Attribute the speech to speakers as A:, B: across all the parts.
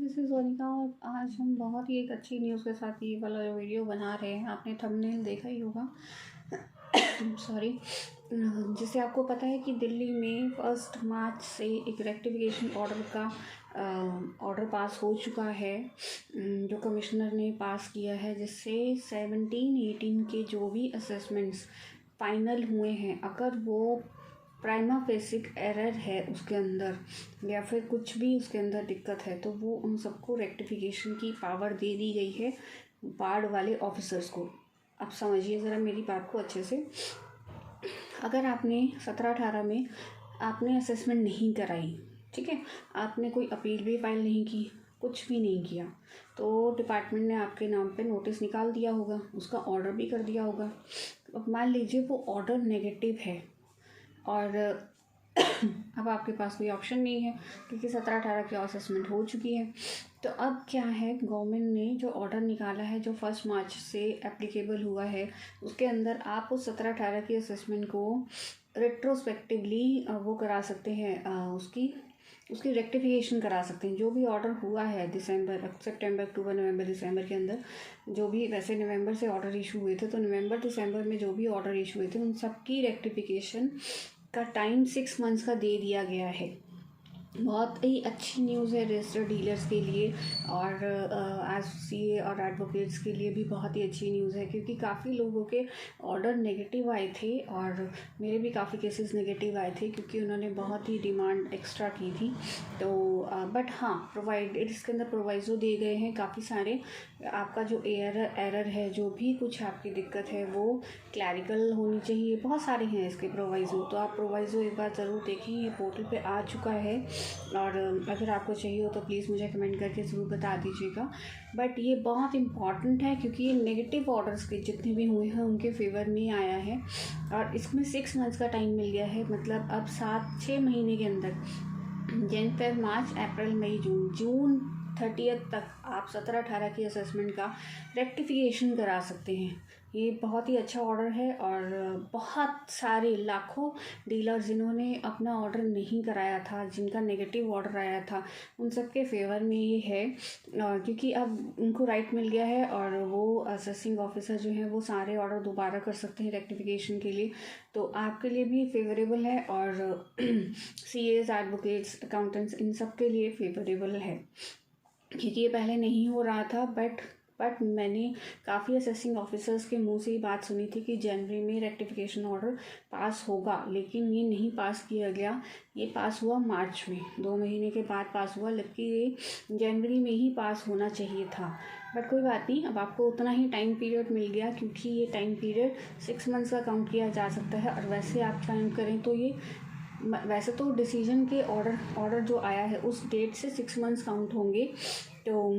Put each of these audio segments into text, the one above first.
A: This is Vanika और आज हम बहुत ही एक अच्छी न्यूज़ के साथ ये वाला वीडियो बना रहे हैं। आपने थंबनेल देखा ही होगा सॉरी। जिससे आपको पता है कि दिल्ली में 1 मार्च से एक रेक्टिफिकेशन ऑर्डर का ऑर्डर पास हो चुका है, जो कमिश्नर ने पास किया है, जिससे 17-18 के जो भी असेसमेंट्स फाइनल हुए हैं, अगर वो प्राइमा फेसिक एरर है उसके अंदर या फिर कुछ भी उसके अंदर दिक्कत है, तो वो उन सबको रेक्टिफिकेशन की पावर दे दी गई है बाढ़ वाले ऑफिसर्स को। अब समझिए ज़रा मेरी बात को अच्छे से। अगर आपने 17-18 में आपने असेसमेंट नहीं कराई, ठीक है, आपने कोई अपील भी फाइल नहीं की, कुछ भी नहीं किया, तो डिपार्टमेंट ने आपके नाम पे नोटिस निकाल दिया होगा, उसका ऑर्डर भी कर दिया होगा। अब मान लीजिए वो ऑर्डर नेगेटिव है और अब आपके पास कोई ऑप्शन नहीं है क्योंकि 17-18 की असेसमेंट हो चुकी है। तो अब क्या है, गवर्नमेंट ने जो ऑर्डर निकाला है, जो 1 मार्च से एप्लीकेबल हुआ है, उसके अंदर आप उस 17-18 की असेसमेंट को रेट्रोस्पेक्टिवली वो करा सकते हैं, उसकी रेक्टिफिकेशन करा सकते हैं। जो भी ऑर्डर हुआ है सितंबर, अक्टूबर, नवंबर, दिसंबर के अंदर, जो भी, वैसे नवंबर से ऑर्डर इशू हुए थे, तो नवंबर दिसंबर में जो भी ऑर्डर इशू हुए थे उन सब की रेक्टिफिकेशन का टाइम 6 मंथ्स का दे दिया गया है। बहुत ही अच्छी न्यूज़ है रजिस्टर्ड डीलर्स के लिए और एज सीए और एडवोकेट्स के लिए भी बहुत ही अच्छी न्यूज़ है, क्योंकि काफ़ी लोगों के ऑर्डर नेगेटिव आए थे और मेरे भी काफ़ी केसेस नेगेटिव आए थे क्योंकि उन्होंने बहुत ही डिमांड एक्स्ट्रा की थी। तो बट हाँ, प्रोवाइडेड इसके अंदर प्रोवाइज़ो दिए गए हैं काफ़ी सारे। आपका जो एरर है, जो भी कुछ आपकी दिक्कत है, वो क्लैरिकल होनी चाहिए। बहुत सारे हैं इसके प्रोवाइज़ो, तो आप प्रोवाइज़ो एक बार ज़रूर देखें। ये पोर्टल पे आ चुका है और अगर आपको चाहिए हो तो प्लीज़ मुझे कमेंट करके ज़रूर बता दीजिएगा। बट ये बहुत इम्पॉर्टेंट है क्योंकि ये नेगेटिव ऑर्डर्स के जितने भी हुए हैं उनके फेवर में आया है और इसमें 6 मंथ्स का टाइम मिल गया है। मतलब अब 7-6 महीने के अंदर, जैन, फेब, मार्च, अप्रैल, मई, जून 30 तक आप 17-18 की असेसमेंट का रेक्टिफिकेशन करा सकते हैं। ये बहुत ही अच्छा ऑर्डर है और बहुत सारे लाखों डीलर जिन्होंने अपना ऑर्डर नहीं कराया था, जिनका नेगेटिव ऑर्डर आया था, उन सब के फेवर में ये है क्योंकि अब उनको राइट मिल गया है और वो असेसिंग ऑफिसर जो हैं वो सारे ऑर्डर दोबारा कर सकते हैं रेक्टिफिकेशन के लिए। तो आपके लिए भी फेवरेबल है और सीएस, एडवोकेट्स, अकाउंटेंट्स, इन सब के लिए फेवरेबल है क्योंकि ये पहले नहीं हो रहा था। बट मैंने काफ़ी असेसिंग ऑफिसर्स के मुंह से ही बात सुनी थी कि जनवरी में रेक्टिफिकेशन ऑर्डर पास होगा, लेकिन ये नहीं पास किया गया। ये पास हुआ मार्च में, 2 महीने के बाद पास हुआ, जबकि ये जनवरी में ही पास होना चाहिए था। बट कोई बात नहीं, अब आपको उतना ही टाइम पीरियड मिल गया क्योंकि ये टाइम पीरियड 6 मंथ्स का काउंट किया जा सकता है। और वैसे आप काउंट करें तो ये, वैसे तो डिसीजन के ऑर्डर जो आया है उस डेट से 6 मंथ्स काउंट होंगे। तो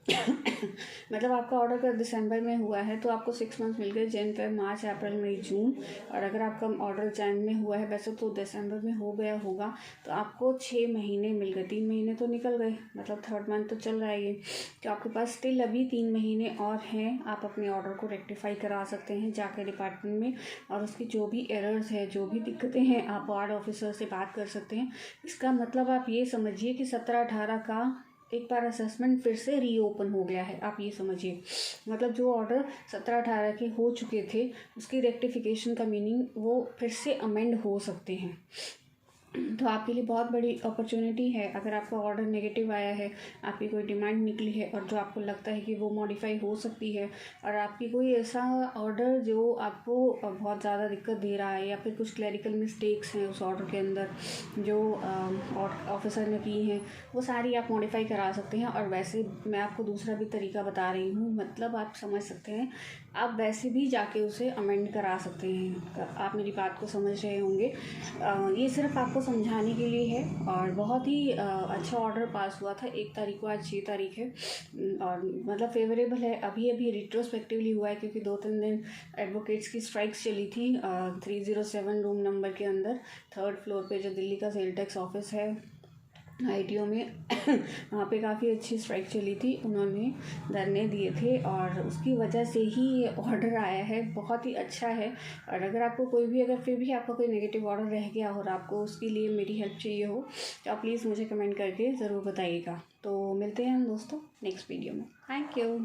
A: मतलब आपका ऑर्डर अगर दिसंबर में हुआ है तो आपको 6 मंथ्स मिल गए, जैन, फेब, मार्च, अप्रैल, मई, जून। और अगर आपका ऑर्डर जैन में हुआ है, वैसे तो दिसंबर में हो गया होगा, तो आपको 6 महीने मिल गए। 3 महीने तो निकल गए, मतलब 3rd मंथ तो चल रहा है ये, तो आपके पास स्टिल अभी 3 महीने और हैं। आप अपने ऑर्डर को रेक्टिफाई करा सकते हैं जाकर डिपार्टमेंट में, और उसकी जो भी एरर्स है, जो भी दिक्कतें हैं, आप वार्ड ऑफिसर से बात कर सकते हैं। इसका मतलब आप ये समझिए कि 17-18 का एक बार असेसमेंट फिर से रीओपन हो गया है, आप ये समझिए। मतलब जो ऑर्डर 17-18 के हो चुके थे उसकी रेक्टिफिकेशन का मीनिंग वो फिर से अमेंड हो सकते हैं। तो आपके लिए बहुत बड़ी अपॉर्चुनिटी है। अगर आपका ऑर्डर नेगेटिव आया है, आपकी कोई डिमांड निकली है और जो आपको लगता है कि वो मॉडिफाई हो सकती है, और आपकी कोई ऐसा ऑर्डर जो आपको बहुत ज़्यादा दिक्कत दे रहा है या फिर कुछ क्लैरिकल मिस्टेक्स हैं उस ऑर्डर के अंदर जो ऑफिसर ने की हैं, वो सारी आप मॉडिफाई करा सकते हैं। और वैसे मैं आपको दूसरा भी तरीका बता रही हूँ, मतलब आप समझ सकते हैं, आप वैसे भी जाके उसे अमेंड करा सकते हैं। आप मेरी बात को समझ रहे होंगे। ये सिर्फ आपको समझाने के लिए है और बहुत ही अच्छा ऑर्डर पास हुआ था 1 तारीख को, आज 6 तारीख है और मतलब फेवरेबल है। अभी रिट्रोस्पेक्टिवली हुआ है क्योंकि 2-3 दिन एडवोकेट्स की स्ट्राइक्स चली थी 307 रूम नंबर के अंदर, 3rd फ्लोर पे जो दिल्ली का सेल टैक्स ऑफिस है आईटीओ में वहाँ पे काफ़ी अच्छी स्ट्राइक चली थी, उन्होंने धरने दिए थे और उसकी वजह से ही ये ऑर्डर आया है। बहुत ही अच्छा है। और अगर आपको कोई भी अगर फिर भी आपका कोई नेगेटिव ऑर्डर रह गया और आपको उसके लिए मेरी हेल्प चाहिए हो तो आप प्लीज़ मुझे कमेंट करके ज़रूर बताइएगा। तो मिलते हैं हम दोस्तों नेक्स्ट वीडियो में। Thank you.